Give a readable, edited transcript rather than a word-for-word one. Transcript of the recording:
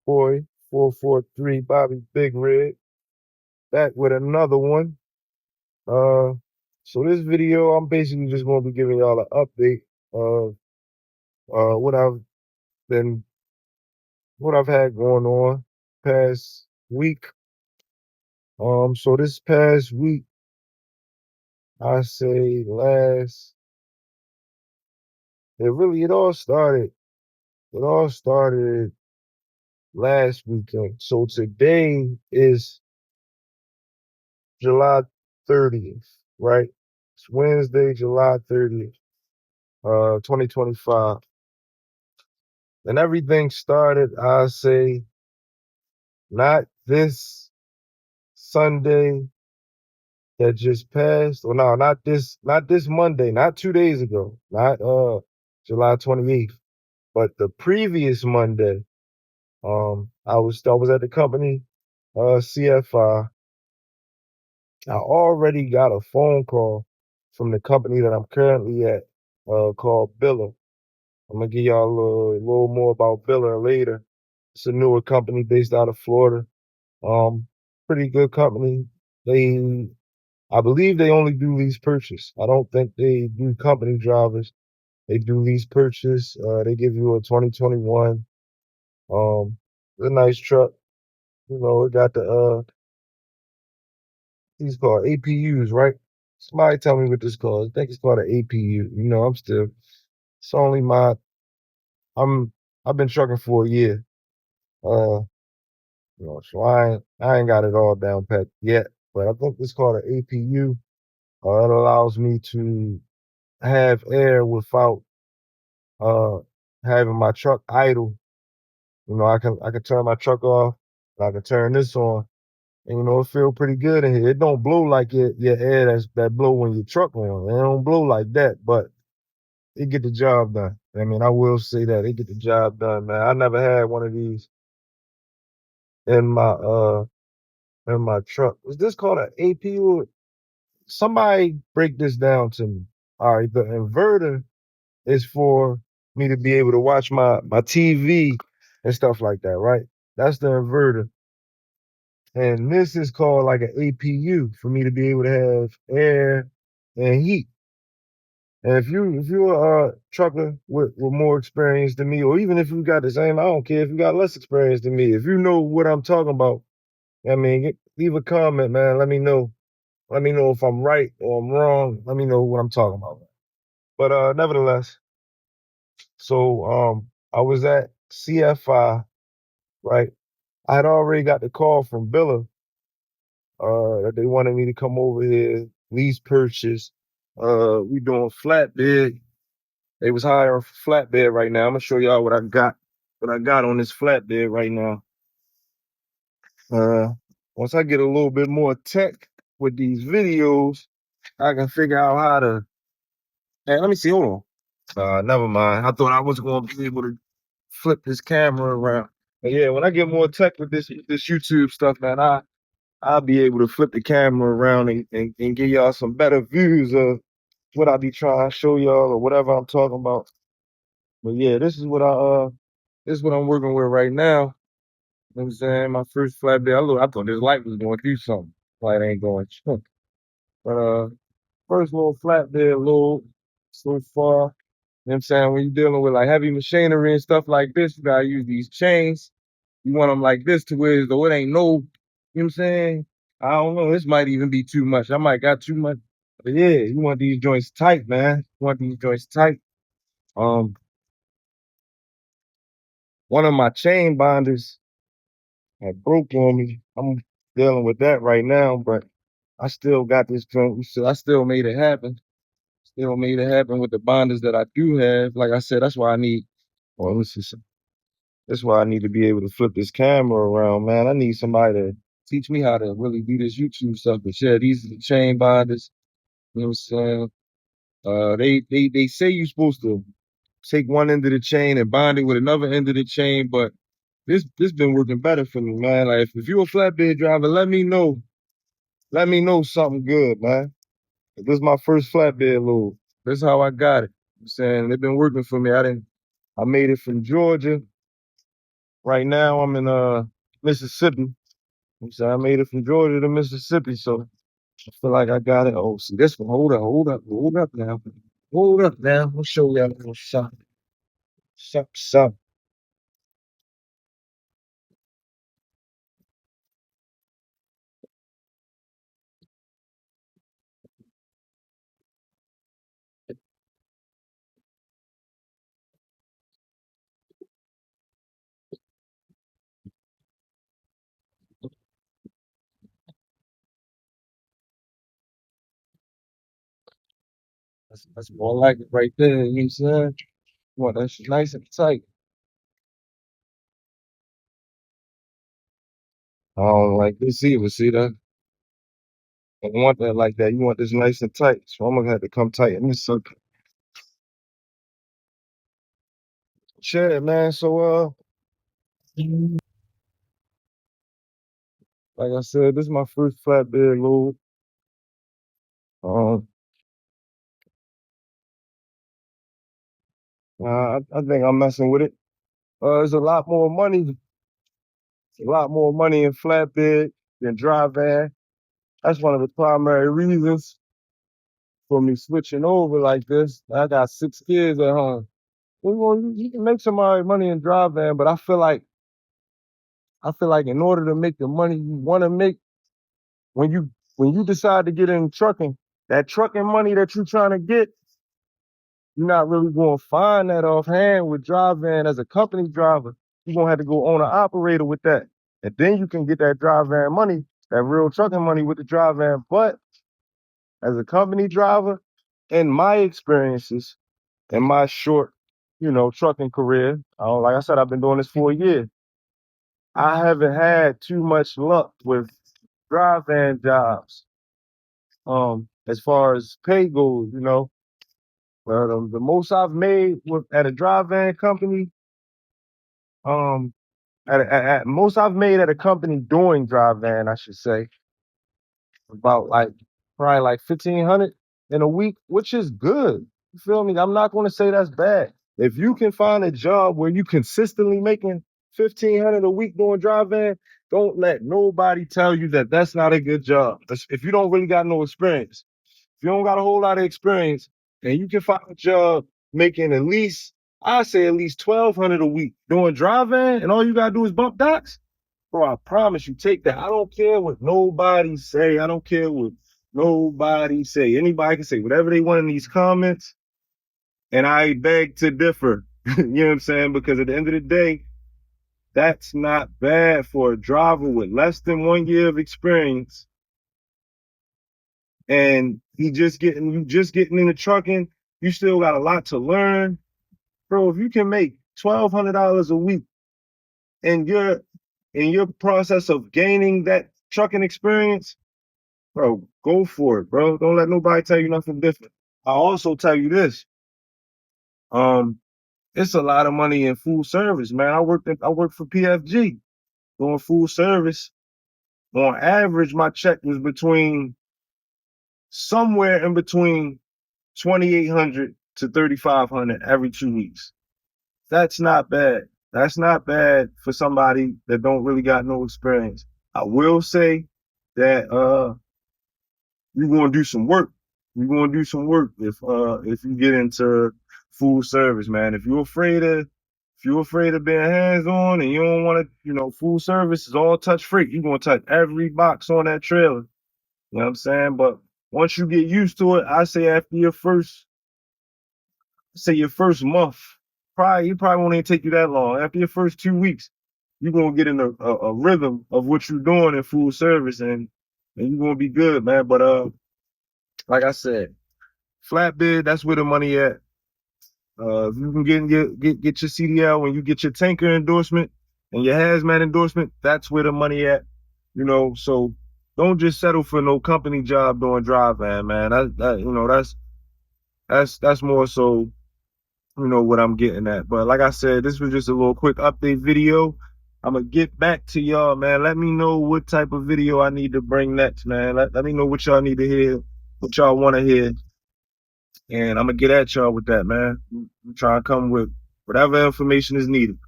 Boy, 443 Bobby Big Red, back with another one. Uh, so this video, I'm basically just going to be giving y'all an update of what been, what I've had going on past week. So this past week, I say it all started last weekend. So today is July 30th, right? It's Wednesday, July 30th. 2025. And everything started, I say, not this Sunday that just passed, or no, not this Monday, not 2 days ago, not July 28th, but the previous Monday. I was at the company, CFI. I already got a phone call from the company that I'm currently at, called Biller. I'm gonna give y'all a little more about Biller later. It's a newer company based out of Florida. Um, Pretty good company. They, I believe they only do lease purchase. I don't think they do company drivers. They do lease purchase. They give you a 2021. A nice truck. You know, it got these called APUs, right? Somebody tell me what this called. I think it's called an APU. You know, it's only I'm, I've been trucking for a year. Uh, so I ain't got it all down pat yet, but I think it's called an APU. It allows me to have air without uh having my truck idle. You know, I can turn my truck off, and I can turn this on, and it feel pretty good in here. It don't blow like your air that blow when your truck on. It don't blow like that, but it get the job done. I mean, I will say that it get the job done, man. I never had one of these in my uh in my truck. Is this called an APU? Somebody break this down to me. All right, the inverter is for me to be able to watch my TV and stuff like that, right? That's the inverter. And this is called like an APU for me to be able to have air and heat. And if you're a trucker with more experience than me, or even if you got the same, I don't care if you got less experience than me. If you know what I'm talking about, I mean, leave a comment, man. Let me know. Let me know if I'm right or I'm wrong. Let me know what I'm talking about. But nevertheless, so I was at CFI, right? I had already got the call from Billa that they wanted me to come over here, lease purchase. We doing flatbed. They was hiring for flatbed right now. I'm gonna show y'all what I got on this flatbed right now. Uh, Once I get a little bit more tech with these videos, I can figure out how to. Hey, let me see. Hold on. Never mind. I thought I was going to be able to flip this camera around. But yeah, when I get more tech with this YouTube stuff, man, I'll be able to flip the camera around and give y'all some better views of what I be trying to show y'all or whatever I'm talking about. But yeah, this is what I'm working with right now. You know what I'm saying? My first flatbed. I thought this light was going to do something. Light ain't going. But first little flatbed load so far. You know what I'm saying? When you're dealing with like heavy machinery and stuff like this, you gotta use these chains. You want them like this to where though it ain't no, you know what I'm saying? I don't know. This might even be too much. I might got too much. But yeah, you want these joints tight, man. You want these joints tight. Um, One of my chain binders had broke on me. I'm dealing with that right now, but I still got this joint. So I still made it happen. Still made it happen with the binders that I do have. Like I said, that's why I need. Well, let's see. That's why I need to be able to flip this camera around, man. I need somebody to teach me how to really do this YouTube stuff. But yeah, these are the chain binders. You know what I'm saying? They say you're supposed to take one end of the chain and bind it with another end of the chain, but this been working better for me, man. Like if you're a flatbed driver, let me know. Let me know something good, man. This is my first flatbed load. This is how I got it. You know what I'm saying they've been working for me. I made it from Georgia Right now, I'm in Mississippi. So I made it from Georgia to Mississippi, so I feel like I got it. Oh, see this one. Hold up now. Hold up now. I'll show y'all a little something. Something. That's more like it right there. You know what I'm saying? What, that's nice and tight. I don't like this either. See that? I don't want that like that. You want this nice and tight. So I'm gonna have to come tight in this circle. Shit, man. So like I said, this is my first flatbed load. Um, I think I'm messing with it. There's a lot more money in flatbed than dry van. That's one of the primary reasons for me switching over like this. I got 6 kids at home. You can make some money in dry van, but I feel like in order to make the money you want to make, when you when you decide to get in trucking, that trucking money that you're trying to get, you're not really going to find that offhand with dry van as a company driver. You're gonna have to go own an operator with that, and then you can get that dry van money, that real trucking money with the dry van. But as a company driver, in my experiences, in my short, trucking career, like I said, I've been doing this for a year. I haven't had too much luck with dry van jobs. As far as pay goes, but the most I've made at a dry van company, um, at most I've made at a company doing dry van, I should say, about like probably like 1,500 in a week, which is good. You feel me? I'm not going to say that's bad. If you can find a job where you consistently making 1,500 a week doing dry van, don't let nobody tell you that that's not a good job. If you don't really got no experience, if you don't got a whole lot of experience, and you can find a job making at least, I say at least 1,200 a week doing dry van, and all you gotta do is bump docks. Bro, I promise you, take that. I don't care what nobody say. I don't care what nobody say. Anybody can say whatever they want in these comments, and I beg to differ. You know what I'm saying? Because at the end of the day, that's not bad for a driver with less than 1 year of experience. And you just getting into trucking, you still got a lot to learn. Bro, if you can make $1,200 a week and you're in your process of gaining that trucking experience, bro, go for it, bro. Don't let nobody tell you nothing different. I'll also tell you this. Um, it's a lot of money in food service, man. I worked for PFG doing food service. On average, my check was somewhere in between 2,800 to 3,500 every 2 weeks. That's not bad. That's not bad for somebody that don't really got no experience. I will say that you're gonna do some work. You're gonna do some work if you get into food service, man. If you're afraid of being hands on and you don't want to, food service is all touch free. You're gonna touch every box on that trailer. You know what I'm saying? But once you get used to it, I say after your first month, it probably won't even take you that long. After your first 2 weeks, you're gonna get in a rhythm of what you're doing in food service, and you're gonna be good, man. But like I said, flatbed, that's where the money at. If you can get your CDL when you get your tanker endorsement and your hazmat endorsement, that's where the money at. So don't just settle for no company job doing dry van, man. That's more so what I'm getting at. But like I said, this was just a little quick update video. I'm gonna get back to y'all, man. Let me know what type of video I need to bring next, man. Let me know what y'all need to hear, what y'all want to hear, and I'm gonna get at y'all with that, man. I'm trying to come with whatever information is needed.